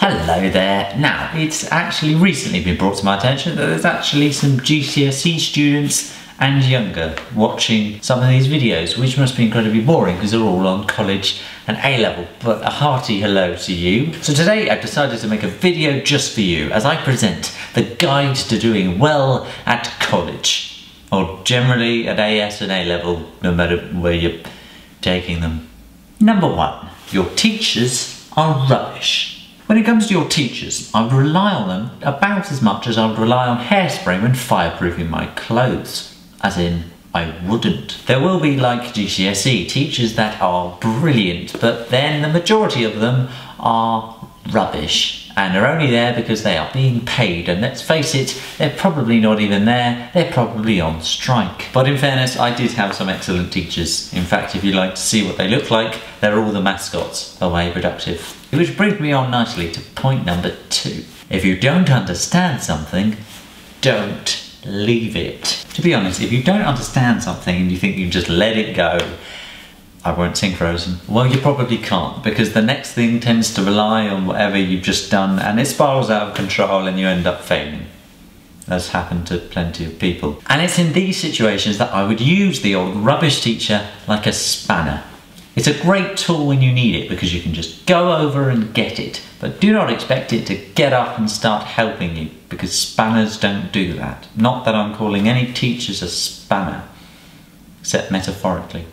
Hello there. Now, it's actually recently been brought to my attention that there's actually some GCSE students and younger watching some of these videos, which must be incredibly boring because they're all on college and A-level. But a hearty hello to you. So today I've decided to make a video just for you as I present the guide to doing well at college, or generally at AS and A-level, no matter where you're taking them. Number one, your teachers are rubbish. When it comes to your teachers, I would rely on them about as much as I would rely on hairspray when fireproofing my clothes. As in, I wouldn't. There will be, like GCSE, teachers that are brilliant, but then the majority of them are rubbish and are only there because they are being paid, and let's face it, they're probably not even there, they're probably on strike. But in fairness, I did have some excellent teachers. In fact, if you'd like to see what they look like, they're all the mascots of WAHEY Productive. Which brings me on nicely to point number 2. If you don't understand something, don't leave it. To be honest, if you don't understand something and you think you can just let it go, I won't sing Frozen. Well, you probably can't, because the next thing tends to rely on whatever you've just done and it spirals out of control and you end up failing. That's happened to plenty of people. And it's in these situations that I would use the old rubbish teacher like a spanner. It's a great tool when you need it because you can just go over and get it, but do not expect it to get up and start helping you, because spanners don't do that. Not that I'm calling any teachers a spanner, except metaphorically.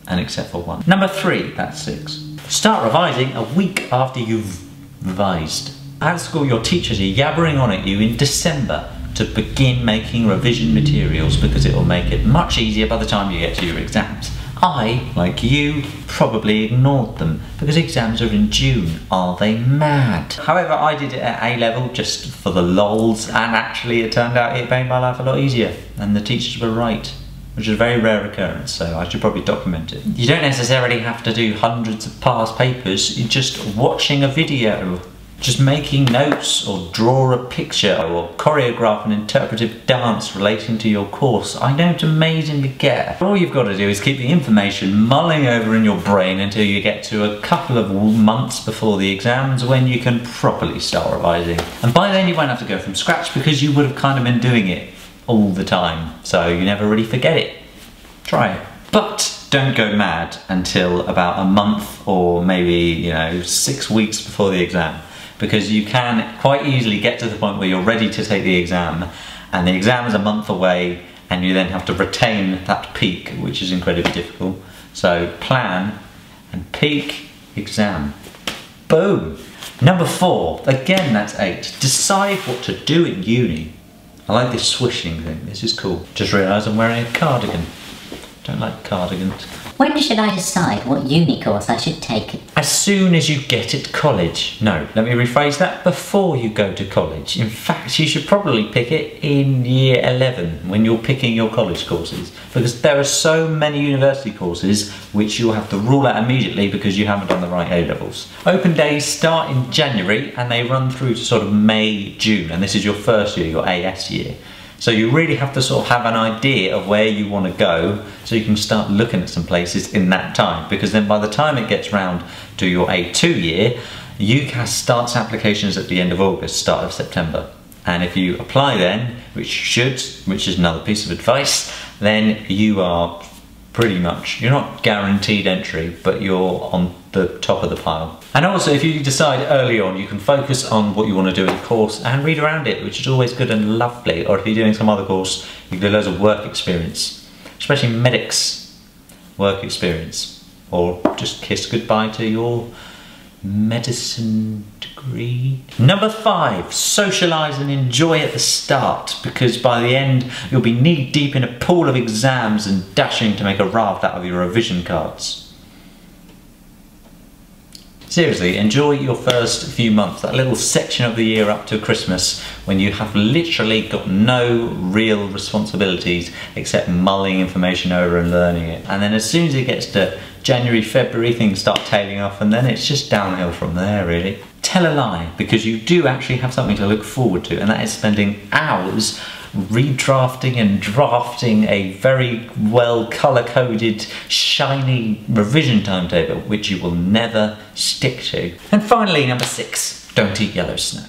And except for one. Number 3, that's 6. Start revising a week after you've revised. At school, your teachers are yabbering on at you in December to begin making revision materials because it will make it much easier by the time you get to your exams. I, like you, probably ignored them because exams are in June. Are they mad? However, I did it at A-level just for the lols, and actually it turned out it made my life a lot easier, and the teachers were right, which is a very rare occurrence, so I should probably document it. You don't necessarily have to do hundreds of past papers. You're just watching a video, just making notes, or draw a picture, or choreograph an interpretive dance relating to your course. I don't amazingly get. All you've got to do is keep the information mulling over in your brain until you get to a couple of months before the exams, when you can properly start revising. And by then you won't have to go from scratch because you would have kind of been doing it all the time, so you never really forget it. Try it. But don't go mad until about a month or maybe 6 weeks before the exam, because you can quite easily get to the point where you're ready to take the exam and the exam is a month away and you then have to retain that peak, which is incredibly difficult. So plan and peak exam. Boom. Number 4, again that's 8. Decide what to do in uni. I like this swishing thing, this is cool. Just realised I'm wearing a cardigan. Don't like cardigans. When should I decide what uni course I should take? As soon as you get at college. No, let me rephrase that, before you go to college. In fact, you should probably pick it in year 11 when you're picking your college courses, because there are so many university courses which you'll have to rule out immediately because you haven't done the right A-levels. Open days start in January and they run through to sort of May, June, and this is your first year, your AS year. So you really have to sort of have an idea of where you want to go so you can start looking at some places in that time, because then by the time it gets round to your A2 year, UCAS starts applications at the end of August, start of September. And if you apply then, which you should, which is another piece of advice, then you are pretty much, you're not guaranteed entry, but you're on the top of the pile. And also, if you decide early on, you can focus on what you want to do in the course and read around it, which is always good and lovely. Or if you're doing some other course, you can do loads of work experience, especially medics work experience, or just kiss goodbye to your medicine degree. Number 5, socialise and enjoy at the start, because by the end you'll be knee deep in a pool of exams and dashing to make a raft out of your revision cards. Seriously, enjoy your first few months, that little section of the year up to Christmas when you have literally got no real responsibilities except mulling information over and learning it. And then as soon as it gets to January, February, things start tailing off, and then it's just downhill from there, really. Tell a lie, because you do actually have something to look forward to, and that is spending hours redrafting and drafting a very well colour-coded, shiny revision timetable, which you will never stick to. And finally, number 6, don't eat yellow snow.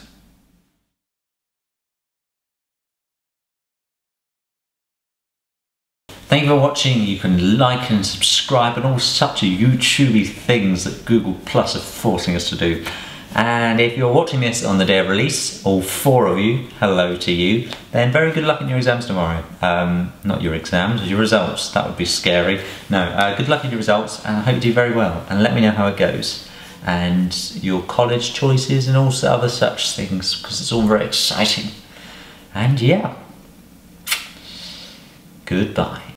Thank you for watching. You can like and subscribe and all such YouTubey things that Google Plus are forcing us to do. And if you're watching this on the day of release, all 4 of you, hello to you, then very good luck in your exams tomorrow. Not your exams, your results. That would be scary. No, good luck in your results, and I hope you do very well. And let me know how it goes. And your college choices and also other such things, because it's all very exciting. And yeah, goodbye.